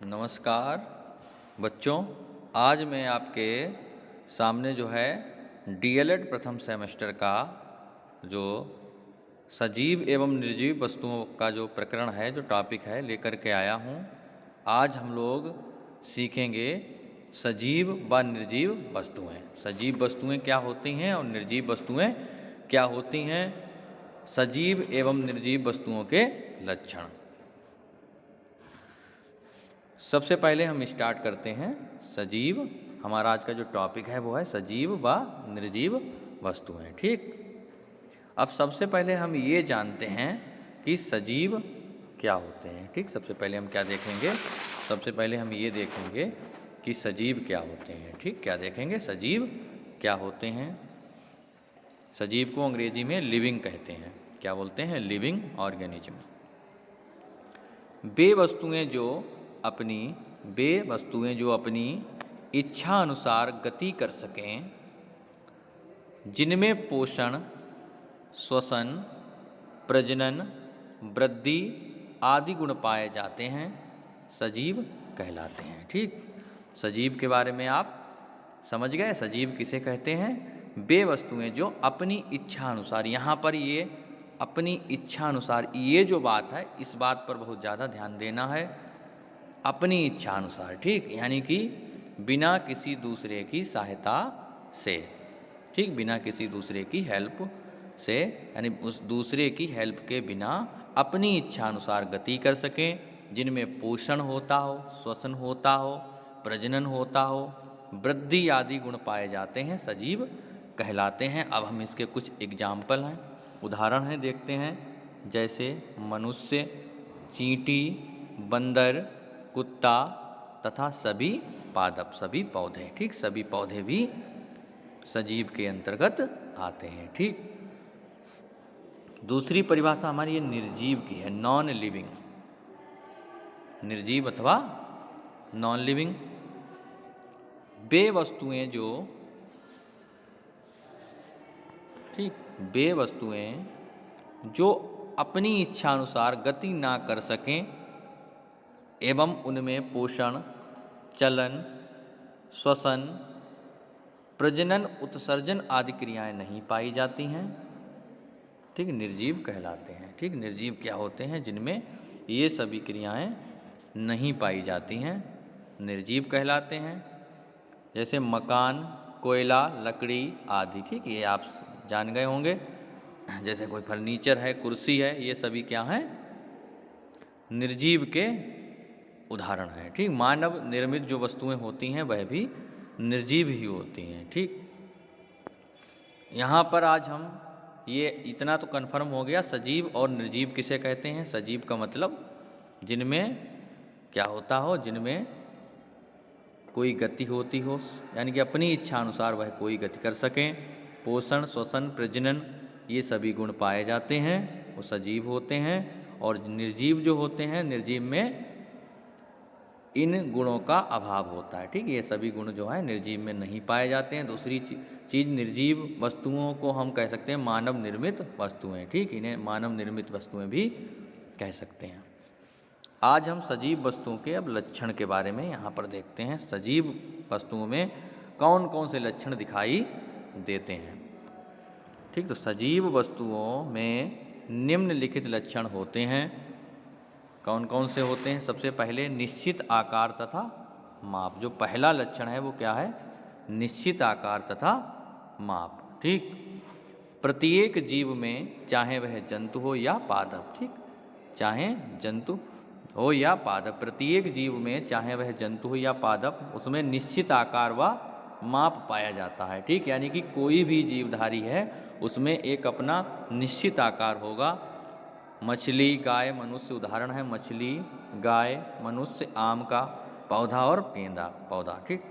नमस्कार बच्चों, आज मैं आपके सामने जो है डीएलएड प्रथम सेमेस्टर का जो सजीव एवं निर्जीव वस्तुओं का जो प्रकरण है, जो टॉपिक है, लेकर के आया हूँ। आज हम लोग सीखेंगे सजीव व निर्जीव वस्तुएं। सजीव वस्तुएं क्या होती हैं और निर्जीव वस्तुएं क्या होती हैं। सजीव एवं निर्जीव वस्तुओं के लक्षण। सबसे पहले हम स्टार्ट करते हैं सजीव। हमारा आज का जो टॉपिक है वो है सजीव व निर्जीव वस्तुएं। ठीक, अब सबसे पहले हम ये जानते हैं कि सजीव क्या होते हैं। ठीक, सबसे पहले हम क्या देखेंगे, सबसे पहले हम ये देखेंगे कि सजीव क्या होते हैं। ठीक, क्या देखेंगे, सजीव क्या होते हैं। सजीव को अंग्रेजी में लिविंग कहते हैं। क्या बोलते हैं, लिविंग ऑर्गेनिज्म। वे वस्तुएं जो अपनी इच्छा अनुसार गति कर सकें, जिनमें पोषण, श्वसन, प्रजनन, वृद्धि आदि गुण पाए जाते हैं, सजीव कहलाते हैं। ठीक, सजीव के बारे में आप समझ गए। सजीव किसे कहते हैं, वे वस्तुएं जो अपनी इच्छा अनुसार, यहाँ पर ये अपनी इच्छा अनुसार, ये जो बात है इस बात पर बहुत ज़्यादा ध्यान देना है। अपनी इच्छा अनुसार, ठीक, यानी कि बिना किसी दूसरे की सहायता से। ठीक, बिना किसी दूसरे की हेल्प से, यानी उस दूसरे की हेल्प के बिना अपनी इच्छा अनुसार गति कर सकें, जिनमें पोषण होता हो, श्वसन होता हो, प्रजनन होता हो, वृद्धि आदि गुण पाए जाते हैं, सजीव कहलाते हैं। अब हम इसके कुछ एग्जाम्पल हैं, उदाहरण हैं, देखते हैं। जैसे मनुष्य, चींटी, बंदर, कुत्ता तथा सभी पादप, सभी पौधे। ठीक, सभी पौधे भी सजीव के अंतर्गत आते हैं। ठीक, दूसरी परिभाषा हमारी ये निर्जीव की है, नॉन लिविंग। निर्जीव अथवा नॉन लिविंग, वे वस्तुएं जो, ठीक, वे वस्तुएं जो अपनी इच्छा अनुसार गति ना कर सकें एवं उनमें पोषण, चलन, श्वसन, प्रजनन, उत्सर्जन आदि क्रियाएं नहीं पाई जाती हैं, ठीक, निर्जीव कहलाते हैं। ठीक, निर्जीव क्या होते हैं, जिनमें ये सभी क्रियाएं नहीं पाई जाती हैं, निर्जीव कहलाते हैं। जैसे मकान, कोयला, लकड़ी आदि। ठीक, ये आप जान गए होंगे। जैसे कोई फर्नीचर है, कुर्सी है, ये सभी क्या हैं, निर्जीव के उदाहरण हैं। ठीक, मानव निर्मित जो वस्तुएं होती हैं वह भी निर्जीव ही होती हैं। ठीक, यहाँ पर आज हम ये इतना तो कन्फर्म हो गया, सजीव और निर्जीव किसे कहते हैं। सजीव का मतलब जिनमें क्या होता हो, जिनमें कोई गति होती हो, यानी कि अपनी इच्छा अनुसार वह कोई गति कर सकें। पोषण, श्वसन, प्रजनन ये सभी गुण पाए जाते हैं, वो सजीव होते हैं। और निर्जीव जो होते हैं, निर्जीव में इन गुणों का अभाव होता है। ठीक, ये सभी गुण जो है निर्जीव में नहीं पाए जाते हैं। दूसरी चीज़, निर्जीव वस्तुओं को हम कह सकते हैं मानव निर्मित वस्तुएं। ठीक, इन्हें मानव निर्मित वस्तुएं भी कह सकते हैं। आज हम सजीव वस्तुओं के अब लक्षण के बारे में यहाँ पर देखते हैं। सजीव वस्तुओं में कौन कौन से लक्षण दिखाई देते हैं। ठीक, तो सजीव वस्तुओं में निम्नलिखित लक्षण होते हैं। कौन कौन से होते हैं। सबसे पहले निश्चित आकार तथा माप। जो पहला लक्षण है वो क्या है, निश्चित आकार तथा माप। ठीक, प्रत्येक जीव में, चाहे वह जंतु हो या पादप, ठीक, चाहे जंतु हो या पादप, प्रत्येक जीव में चाहे वह जंतु हो या पादप, उसमें निश्चित आकार व माप पाया जाता है। ठीक, यानी कि कोई भी जीवधारी है उसमें एक अपना निश्चित आकार होगा। मछली, गाय, मनुष्य उदाहरण है। मछली, गाय, मनुष्य, आम का पौधा और गेंदा पौधा। ठीक,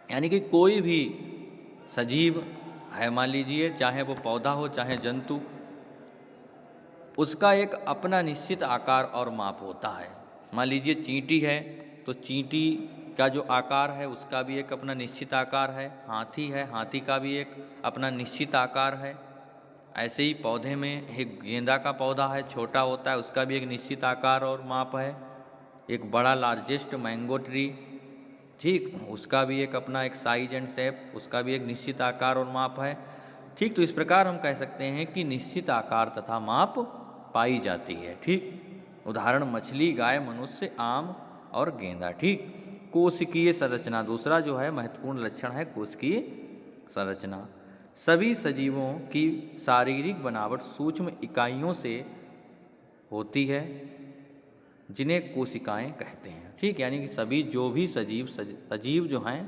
यानी कि कोई भी सजीव है, मान लीजिए चाहे वो पौधा हो चाहे जंतु, उसका एक अपना निश्चित आकार और माप होता है। मान लीजिए चींटी है तो चींटी का जो आकार है उसका भी एक अपना निश्चित आकार है। हाथी है, हाथी का भी एक अपना निश्चित आकार है। ऐसे ही पौधे में एक गेंदा का पौधा है, छोटा होता है, उसका भी एक निश्चित आकार और माप है। एक बड़ा लार्जेस्ट मैंगो ट्री, ठीक, उसका भी एक अपना एक साइज एंड शेप, उसका भी एक निश्चित आकार और माप है। ठीक, तो इस प्रकार हम कह सकते हैं कि निश्चित आकार तथा माप पाई जाती है। ठीक, उदाहरण मछली, गाय, मनुष्य, आम और गेंदा। ठीक, कोशिकीय संरचना दूसरा जो है महत्वपूर्ण लक्षण है कोशिकीय संरचना। सभी सजीवों की शारीरिक बनावट सूक्ष्म इकाइयों से होती है जिन्हें कोशिकाएं कहते हैं। ठीक, यानी कि सभी जो भी सजीव जो हैं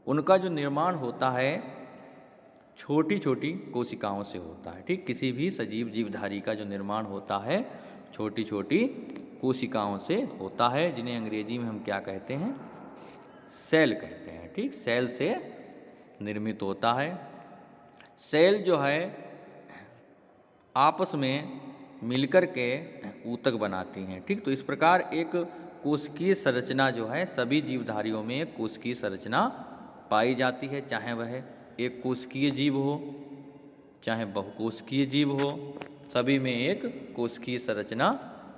उनका जो निर्माण होता है छोटी छोटी कोशिकाओं से होता है। ठीक, किसी भी सजीव जीवधारी का जो निर्माण होता है छोटी छोटी कोशिकाओं से होता है, जिन्हें अंग्रेजी में हम क्या कहते हैं, सेल कहते हैं। ठीक, सेल से निर्मित होता है। सेल जो है आपस में मिलकर के ऊतक बनाती हैं। ठीक, तो इस प्रकार एक कोशिकीय संरचना जो है सभी जीवधारियों में एक कोशिकीय संरचना पाई जाती है, चाहे वह एक कोशिकीय जीव हो चाहे बहुकोशिकीय जीव हो, सभी में एक कोशिकीय संरचना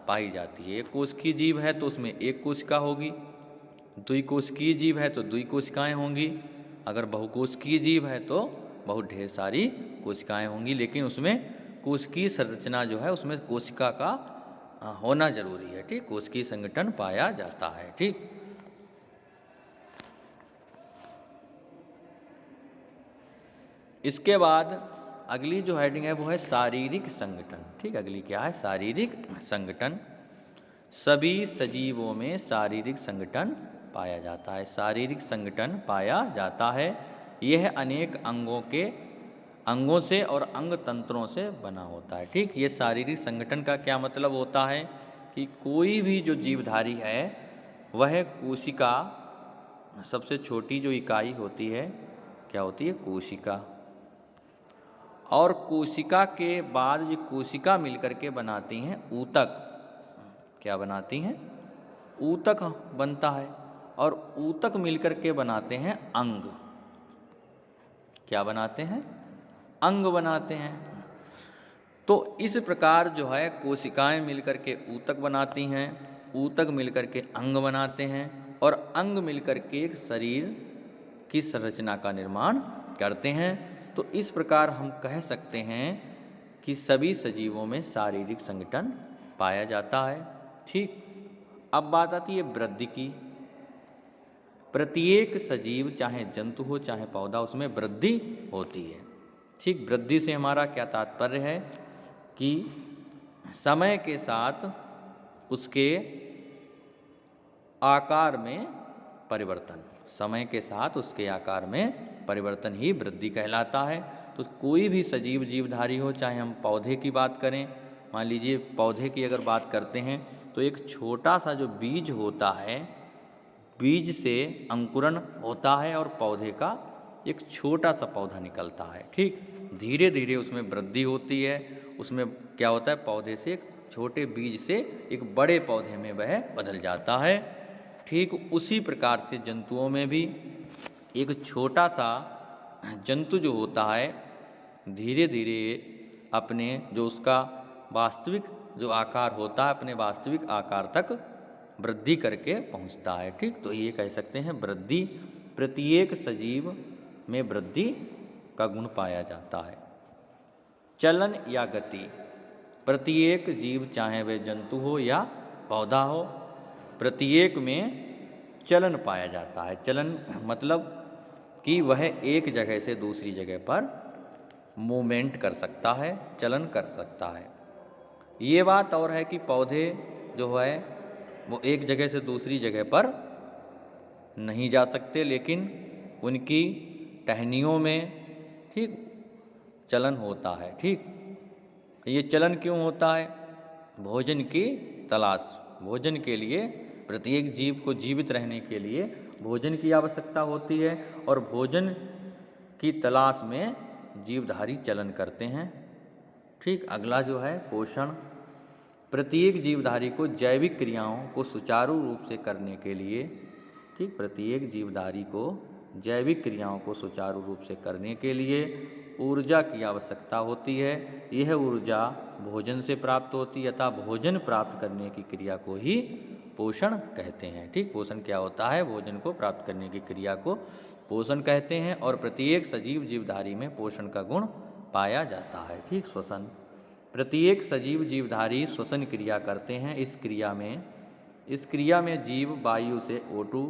पाई जाती है। एक कोशिकीय जीव है तो उसमें एक कोशिका होगी, द्विकोशिकीय जीव है तो द्विकोशिकाएं होंगी, अगर बहुकोशिकीय जीव है तो बहुत ढेर सारी कोशिकाएं होंगी, लेकिन उसमें कोशिकीय संरचना जो है उसमें कोशिका का होना जरूरी है। ठीक, कोशिकीय संगठन पाया जाता है। ठीक, इसके बाद अगली जो हेडिंग है वो है शारीरिक संगठन। ठीक, अगली क्या है, शारीरिक संगठन। सभी सजीवों में शारीरिक संगठन पाया जाता है। शारीरिक संगठन पाया जाता है। यह अनेक अंगों से और अंग तंत्रों से बना होता है। ठीक, ये शारीरिक संगठन का क्या मतलब होता है कि कोई भी जो जीवधारी है वह कोशिका, सबसे छोटी जो इकाई होती है क्या होती है, कोशिका, और कोशिका के बाद जो कोशिका मिलकर के बनाती हैं ऊतक, क्या बनाती हैं, ऊतक बनता है, और ऊतक मिलकर के बनाते हैं अंग, क्या बनाते हैं, अंग बनाते हैं। तो इस प्रकार जो है कोशिकाएं मिलकर के ऊतक बनाती हैं, ऊतक मिलकर के अंग बनाते हैं, और अंग मिलकर के एक शरीर की संरचना का निर्माण करते हैं। तो इस प्रकार हम कह सकते हैं कि सभी सजीवों में शारीरिक संगठन पाया जाता है। ठीक, अब बात आती है वृद्धि की। प्रत्येक सजीव चाहे जंतु हो चाहे पौधा, उसमें वृद्धि होती है। ठीक, वृद्धि से हमारा क्या तात्पर्य है कि समय के साथ उसके आकार में परिवर्तन, समय के साथ उसके आकार में परिवर्तन ही वृद्धि कहलाता है। तो कोई भी सजीव जीवधारी हो, चाहे हम पौधे की बात करें, मान लीजिए पौधे की अगर बात करते हैं तो एक छोटा सा जो बीज होता है, बीज से अंकुरण होता है और पौधे का एक छोटा सा पौधा निकलता है। ठीक, धीरे धीरे उसमें वृद्धि होती है, उसमें क्या होता है, पौधे से एक छोटे बीज से एक बड़े पौधे में वह बदल जाता है। ठीक, उसी प्रकार से जंतुओं में भी एक छोटा सा जंतु जो होता है धीरे धीरे अपने जो उसका वास्तविक जो आकार होता है अपने वास्तविक आकार तक वृद्धि करके पहुंचता है। ठीक, तो ये कह सकते हैं वृद्धि, प्रत्येक सजीव में वृद्धि का गुण पाया जाता है। चलन या गति, प्रत्येक जीव चाहे वह जंतु हो या पौधा हो, प्रत्येक में चलन पाया जाता है। चलन मतलब कि वह एक जगह से दूसरी जगह पर मूवमेंट कर सकता है, चलन कर सकता है। ये बात और है कि पौधे जो है वो एक जगह से दूसरी जगह पर नहीं जा सकते, लेकिन उनकी टहनियों में ठीक चलन होता है। ठीक, ये चलन क्यों होता है, भोजन की तलाश, भोजन के लिए प्रत्येक जीव को जीवित रहने के लिए भोजन की आवश्यकता होती है, और भोजन की तलाश में जीवधारी चलन करते हैं। ठीक, अगला जो है पोषण, प्रत्येक जीवधारी को जैविक क्रियाओं को सुचारू रूप से करने के लिए, ठीक, प्रत्येक जीवधारी को जैविक क्रियाओं को सुचारू रूप से करने के लिए ऊर्जा की आवश्यकता होती है। यह ऊर्जा भोजन से प्राप्त होती है, अतः भोजन प्राप्त करने की क्रिया को ही पोषण कहते हैं। ठीक, पोषण क्या होता है? भोजन को प्राप्त करने की क्रिया को पोषण कहते हैं और प्रत्येक सजीव जीवधारी में पोषण का गुण पाया जाता है। ठीक, श्वसन, प्रत्येक सजीव जीवधारी श्वसन क्रिया करते हैं। इस क्रिया में जीव वायु से O2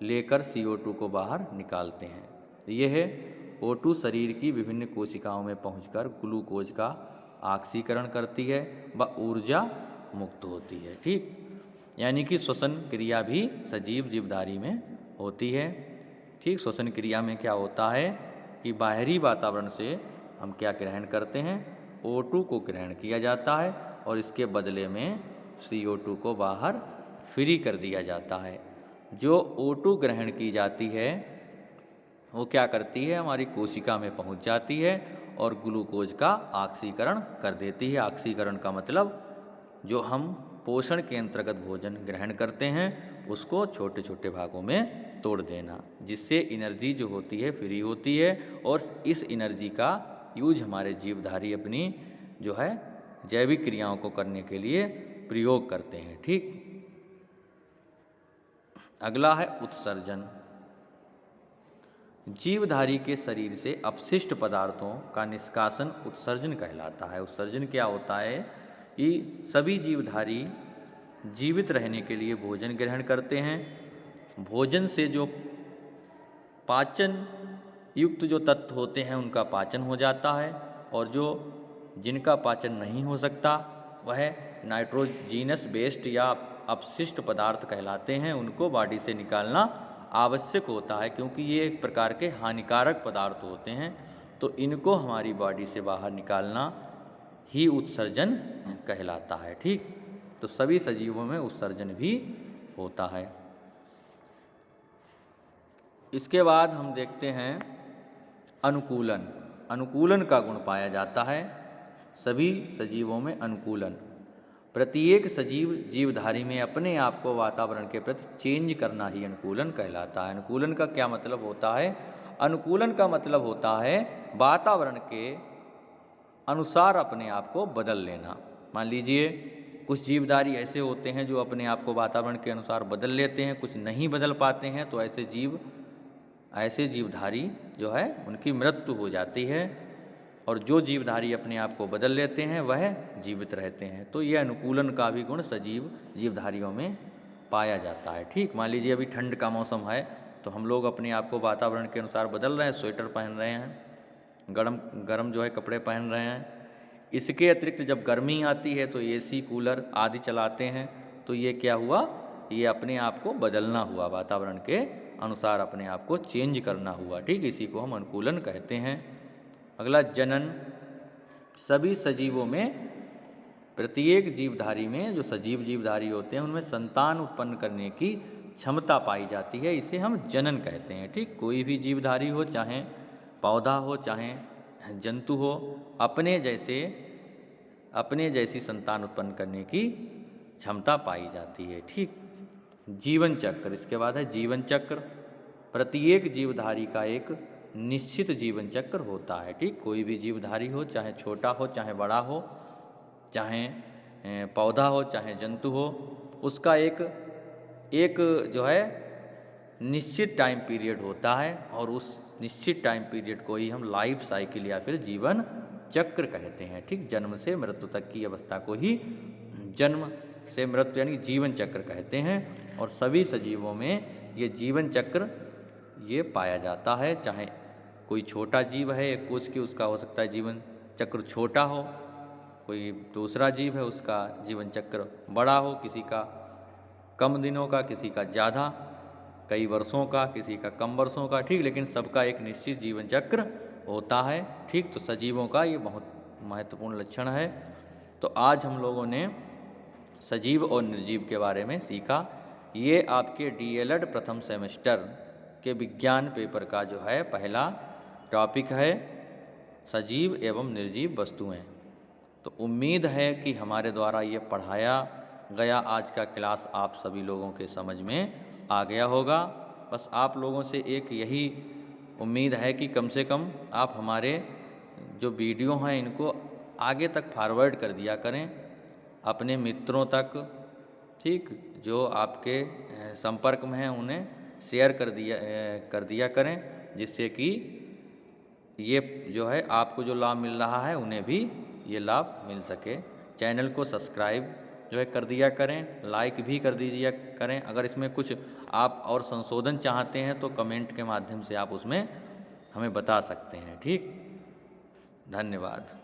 लेकर CO2 को बाहर निकालते हैं। यह O2 शरीर की विभिन्न कोशिकाओं में पहुंचकर ग्लूकोज का ऑक्सीकरण करती है व ऊर्जा मुक्त होती है। ठीक, यानी कि श्वसन क्रिया भी सजीव जीवधारी में होती है। ठीक, श्वसन क्रिया में क्या होता है कि बाहरी वातावरण से हम क्या ग्रहण करते हैं? O2 को ग्रहण किया जाता है और इसके बदले में CO2 को बाहर फ्री कर दिया जाता है। जो O2 ग्रहण की जाती है वो क्या करती है? हमारी कोशिका में पहुंच जाती है और ग्लूकोज का ऑक्सीकरण कर देती है। ऑक्सीकरण का मतलब जो हम पोषण के अंतर्गत भोजन ग्रहण करते हैं उसको छोटे छोटे भागों में तोड़ देना, जिससे एनर्जी जो होती है फ्री होती है और इस एनर्जी का यूज हमारे जीवधारी अपनी जो है जैविक क्रियाओं को करने के लिए प्रयोग करते हैं। ठीक, अगला है उत्सर्जन। जीवधारी के शरीर से अपशिष्ट पदार्थों का निष्कासन उत्सर्जन कहलाता है। उत्सर्जन क्या होता है कि सभी जीवधारी जीवित रहने के लिए भोजन ग्रहण करते हैं। भोजन से जो पाचन युक्त जो तत्व होते हैं उनका पाचन हो जाता है और जो जिनका पाचन नहीं हो सकता वह नाइट्रोजीनस वेस्ट या अपशिष्ट पदार्थ कहलाते हैं। उनको बॉडी से निकालना आवश्यक होता है क्योंकि ये एक प्रकार के हानिकारक पदार्थ होते हैं, तो इनको हमारी बॉडी से बाहर निकालना ही उत्सर्जन कहलाता है। ठीक, तो सभी सजीवों में उत्सर्जन भी होता है। इसके बाद हम देखते हैं अनुकूलन। अनुकूलन का गुण पाया जाता है सभी सजीवों में। अनुकूलन, प्रत्येक सजीव जीवधारी में अपने आप को वातावरण के प्रति चेंज करना ही अनुकूलन कहलाता है। अनुकूलन का क्या मतलब होता है? अनुकूलन का मतलब होता है वातावरण के अनुसार अपने आप को बदल लेना। मान लीजिए कुछ जीवधारी ऐसे होते हैं जो अपने आप को वातावरण के अनुसार बदल लेते हैं, कुछ नहीं बदल पाते हैं, तो ऐसे जीवधारी जो है उनकी मृत्यु हो जाती है और जो जीवधारी अपने आप को बदल लेते हैं वह जीवित रहते हैं। तो यह अनुकूलन का भी गुण सजीव जीवधारियों में पाया जाता है। ठीक, मान लीजिए अभी ठंड का मौसम है तो हम लोग अपने आप को वातावरण के अनुसार बदल रहे हैं, स्वेटर पहन रहे हैं, गरम जो है कपड़े पहन रहे हैं। इसके अतिरिक्त जब गर्मी आती है तो AC कूलर आदि चलाते हैं, तो ये क्या हुआ? ये अपने आप को बदलना हुआ, वातावरण के अनुसार अपने आप को चेंज करना हुआ। ठीक, इसी को हम अनुकूलन कहते हैं। अगला जनन। सभी सजीवों में, प्रत्येक जीवधारी में, जो सजीव जीवधारी होते हैं उनमें संतान उत्पन्न करने की क्षमता पाई जाती है, इसे हम जनन कहते हैं। ठीक, कोई भी जीवधारी हो, चाहे पौधा हो चाहे जंतु हो, अपने जैसी संतान उत्पन्न करने की क्षमता पाई जाती है। ठीक, जीवन चक्र। इसके बाद है जीवन चक्र। प्रत्येक जीवधारी का एक निश्चित जीवन चक्र होता है। ठीक, कोई भी जीवधारी हो, चाहे छोटा हो चाहे बड़ा हो, चाहे पौधा हो चाहे जंतु हो, उसका एक जो है निश्चित टाइम पीरियड होता है और उस निश्चित टाइम पीरियड को ही हम लाइफ साइकिल या फिर जीवन चक्र कहते हैं। ठीक, जन्म से मृत्यु तक की अवस्था को ही जन्म से मृत्यु यानी जीवन चक्र कहते हैं और सभी सजीवों में ये जीवन चक्र ये पाया जाता है। चाहे कोई छोटा जीव है एक कोष की, उसका हो सकता है जीवन चक्र छोटा हो, कोई दूसरा जीव है उसका जीवन चक्र बड़ा हो, किसी का कम दिनों का, किसी का ज़्यादा, कई वर्षों का, किसी का कम वर्षों का। ठीक, लेकिन सबका एक निश्चित जीवन चक्र होता है। ठीक, तो सजीवों का ये बहुत महत्वपूर्ण लक्षण है। तो आज हम लोगों ने सजीव और निर्जीव के बारे में सीखा। ये आपके DLED प्रथम सेमेस्टर के विज्ञान पेपर का जो है पहला टॉपिक है, सजीव एवं निर्जीव वस्तुएं। तो उम्मीद है कि हमारे द्वारा ये पढ़ाया गया आज का क्लास आप सभी लोगों के समझ में आ गया होगा। बस आप लोगों से एक यही उम्मीद है कि कम से कम आप हमारे जो वीडियो हैं इनको आगे तक फॉरवर्ड कर दिया करें अपने मित्रों तक। ठीक, जो आपके संपर्क में हैं उन्हें शेयर कर दिया करें, जिससे कि ये जो है आपको जो लाभ मिल रहा है उन्हें भी ये लाभ मिल सके। चैनल को सब्सक्राइब जो है कर दिया करें, लाइक भी कर दीजिए करें। अगर इसमें कुछ आप और संशोधन चाहते हैं तो कमेंट के माध्यम से आप उसमें हमें बता सकते हैं। ठीक, धन्यवाद।